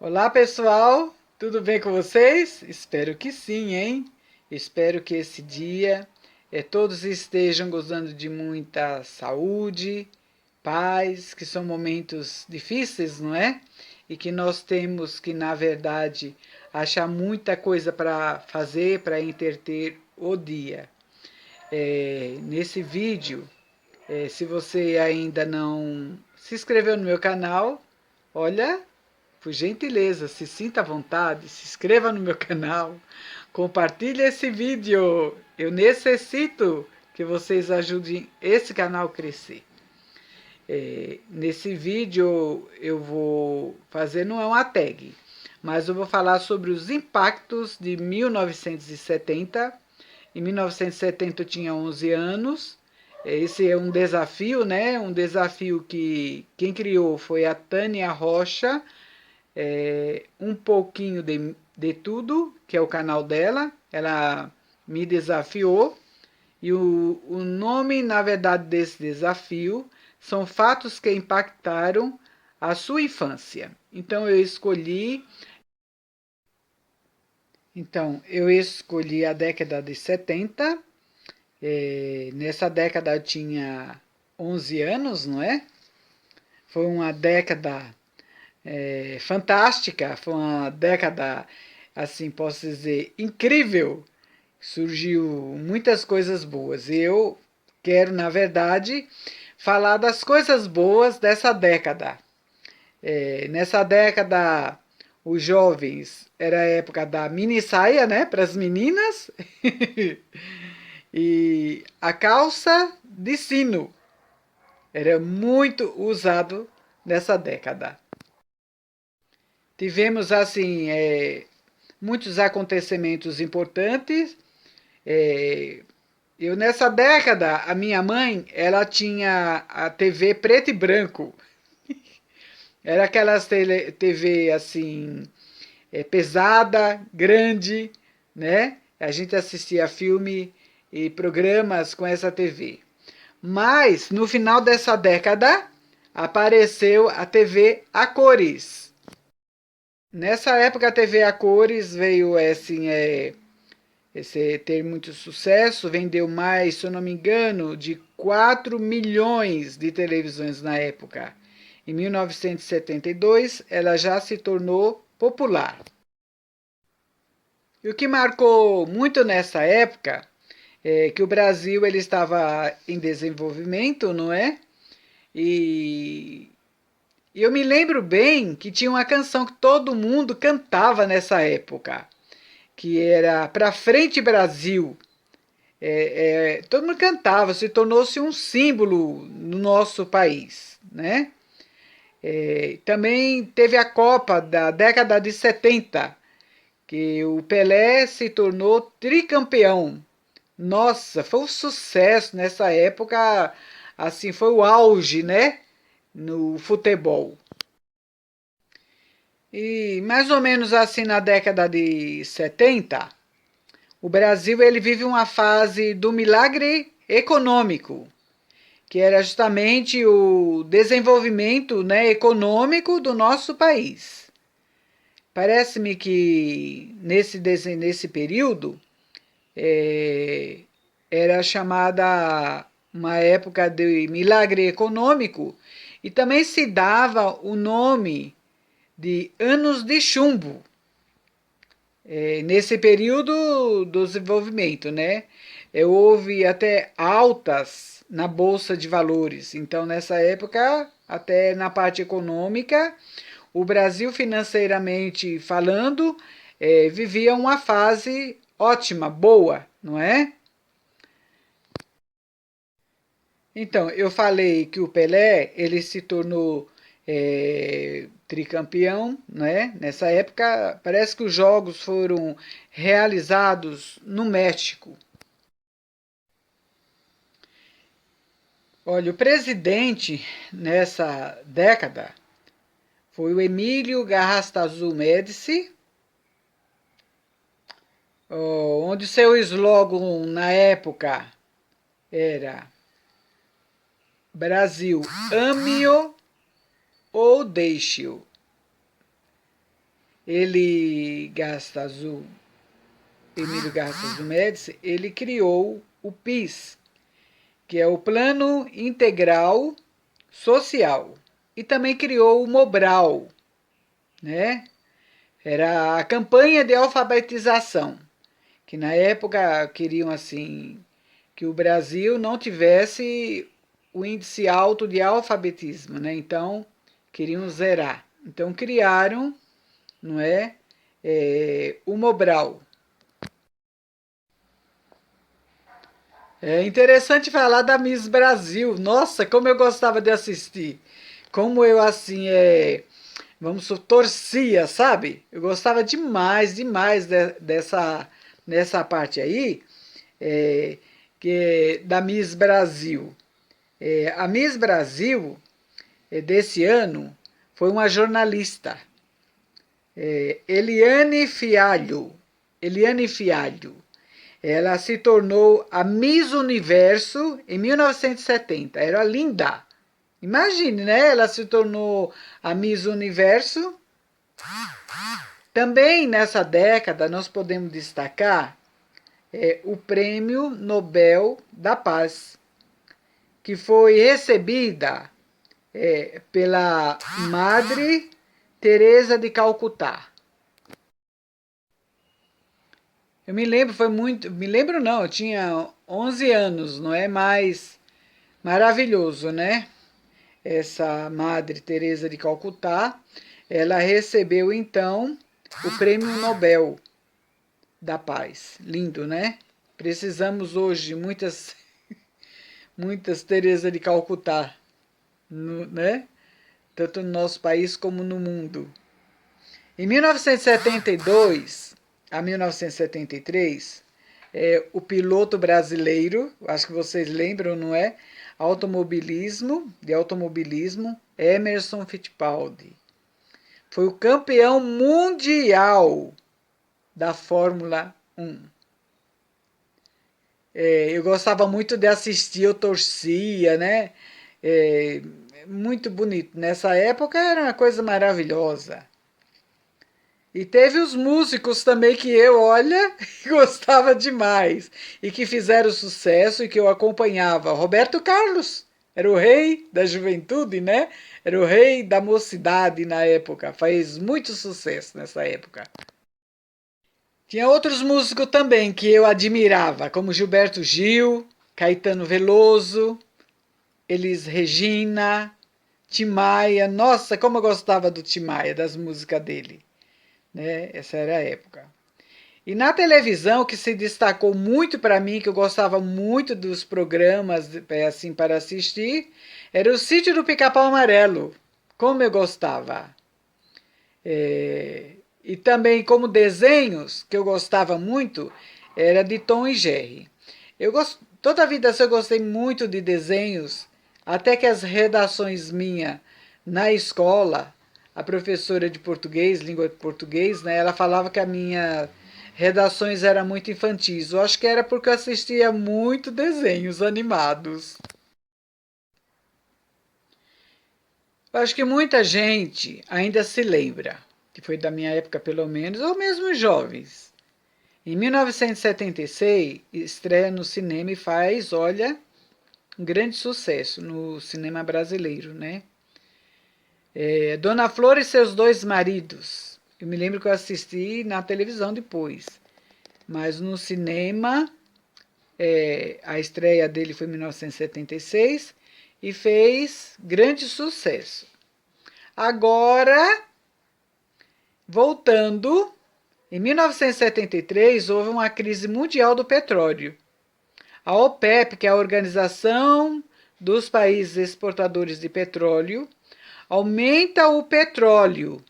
Olá pessoal, tudo bem com vocês? Espero que sim, hein? Espero que esse dia todos estejam gozando de muita saúde, paz, que são momentos difíceis, não é? E que nós temos que, na verdade, achar muita coisa para fazer, para entreter o dia. Nesse vídeo, se você ainda não se inscreveu no meu canal, olha, por gentileza, se sinta à vontade, se inscreva no meu canal, compartilhe esse vídeo. Eu necessito que vocês ajudem esse canal a crescer. Nesse vídeo eu vou fazer, não é uma tag, mas eu vou falar sobre os impactos de 1970. Em 1970 eu tinha 11 anos. Esse é um desafio, né? Um desafio que quem criou foi a Tânia Rocha, um pouquinho de tudo, que é o canal dela. Ela me desafiou. E o nome, na verdade, desse desafio são fatos que impactaram a sua infância. Então eu escolhi a década de 70. Nessa década eu tinha 11 anos, não é? Foi uma década fantástica, foi uma década, assim, posso dizer, incrível. Surgiu muitas coisas boas. E eu quero, na verdade, falar das coisas boas dessa década. Nessa década, os jovens, era a época da mini saia, né, para as meninas, e a calça de sino era muito usado nessa década. Tivemos, assim, muitos acontecimentos importantes. É, eu nessa década, a minha mãe, ela tinha a TV preto e branco. Era aquelas TV assim, pesada, grande, né? A gente assistia filme e programas com essa TV. Mas no final dessa década apareceu a TV a cores. Nessa época a TV a cores veio assim, esse ter muito sucesso, vendeu mais, se eu não me engano, de 4 milhões de televisões na época. Em 1972, ela já se tornou popular. E o que marcou muito nessa época é que o Brasil ele estava em desenvolvimento, não é? E eu me lembro bem que tinha uma canção que todo mundo cantava nessa época, que era Pra Frente Brasil. Todo mundo cantava, se tornou-se um símbolo no nosso país, né? Também teve a Copa da década de 70, que o Pelé se tornou tricampeão. Nossa, foi um sucesso nessa época, assim, foi o auge, né, no futebol. E mais ou menos assim na década de 70, o Brasil ele vive uma fase do milagre econômico, que era justamente o desenvolvimento, né, econômico do nosso país. Parece-me que nesse período é, era chamada uma época de milagre econômico e também se dava o nome de anos de chumbo. Nesse período do desenvolvimento, né? Houve até altas na bolsa de valores. Então, nessa época, até na parte econômica, o Brasil, financeiramente falando, vivia uma fase ótima, boa, não é? Então, eu falei que o Pelé ele se tornou tricampeão, né? Nessa época, parece que os jogos foram realizados no México. Olha, o presidente nessa década foi o Emílio Garrastazu Médici, onde seu slogan na época era Brasil, ame-o ou deixe-o. ele, Gastazu, Emílio Gastazu Médici, ele criou o PIS, que é o Plano Integral Social, e também criou o Mobral, né? Era a campanha de alfabetização, que na época queriam assim que o Brasil não tivesse o índice alto de alfabetismo, né? Então queriam zerar. Então criaram, não é, o Mobral. É interessante falar da Miss Brasil. Nossa, como eu gostava de assistir. Como eu assim vamos torcia, sabe? Eu gostava demais, demais nessa parte aí, é, da Miss Brasil. A Miss Brasil desse ano foi uma jornalista, Eliane Fialho. Eliane Fialho. Ela se tornou a Miss Universo em 1970. Era linda. Imagine, né? Ela se tornou a Miss Universo. Também nessa década nós podemos destacar o Prêmio Nobel da Paz, que foi recebida pela Madre Teresa de Calcutá. Eu me lembro, foi muito. Me lembro não, eu tinha 11 anos, não é mais maravilhoso, né? Essa Madre Teresa de Calcutá, ela recebeu então o Prêmio Nobel da Paz. Lindo, né? Precisamos hoje muitas muitas Teresa de Calcutá, né? Tanto no nosso país como no mundo. Em 1972 a 1973, o piloto brasileiro, acho que vocês lembram, não é? De automobilismo, Emerson Fittipaldi. Foi o campeão mundial da Fórmula 1. Eu gostava muito de assistir, eu torcia, né? É, muito bonito. Nessa época era uma coisa maravilhosa. E teve os músicos também que eu, olha, gostava demais. E que fizeram sucesso e que eu acompanhava. Roberto Carlos era o rei da juventude, né? Era o rei da mocidade na época. Fez muito sucesso nessa época. Tinha outros músicos também que eu admirava, como Gilberto Gil, Caetano Veloso, Elis Regina, Tim Maia. Nossa, como eu gostava do Tim Maia, das músicas dele, né? Essa era a época. E na televisão, que se destacou muito para mim, que eu gostava muito dos programas assim para assistir, era o Sítio do Pica-Pau Amarelo. Como eu gostava. E também como desenhos, que eu gostava muito, era de Tom e Jerry. Toda a vida eu gostei muito de desenhos, até que as redações minhas na escola, a professora de português, língua de português, né, ela falava que as minhas redações eram muito infantis. Eu acho que era porque eu assistia muito desenhos animados. Eu acho que muita gente ainda se lembra, que foi da minha época pelo menos, ou mesmo jovens. Em 1976, estreia no cinema e faz, olha, um grande sucesso no cinema brasileiro, né? Dona Flor e seus dois maridos. Eu me lembro que eu assisti na televisão depois, mas no cinema, a estreia dele foi em 1976 e fez grande sucesso. Agora, voltando, em 1973 houve uma crise mundial do petróleo. A OPEP, que é a Organização dos Países Exportadores de Petróleo, aumenta o petróleo.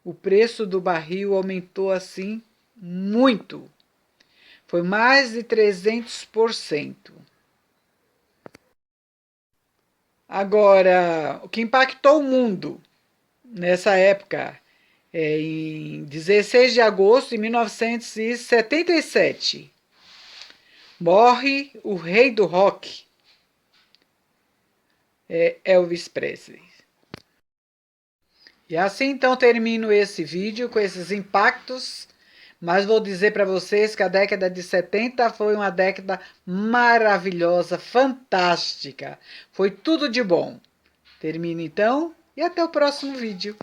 O preço do barril aumentou assim muito. Foi mais de 300%. Agora, o que impactou o mundo nessa época, em 16 de agosto de 1977, morre o rei do rock, Elvis Presley. E assim então termino esse vídeo com esses impactos, mas vou dizer para vocês que a década de 70 foi uma década maravilhosa, fantástica. Foi tudo de bom. Termino então e até o próximo vídeo.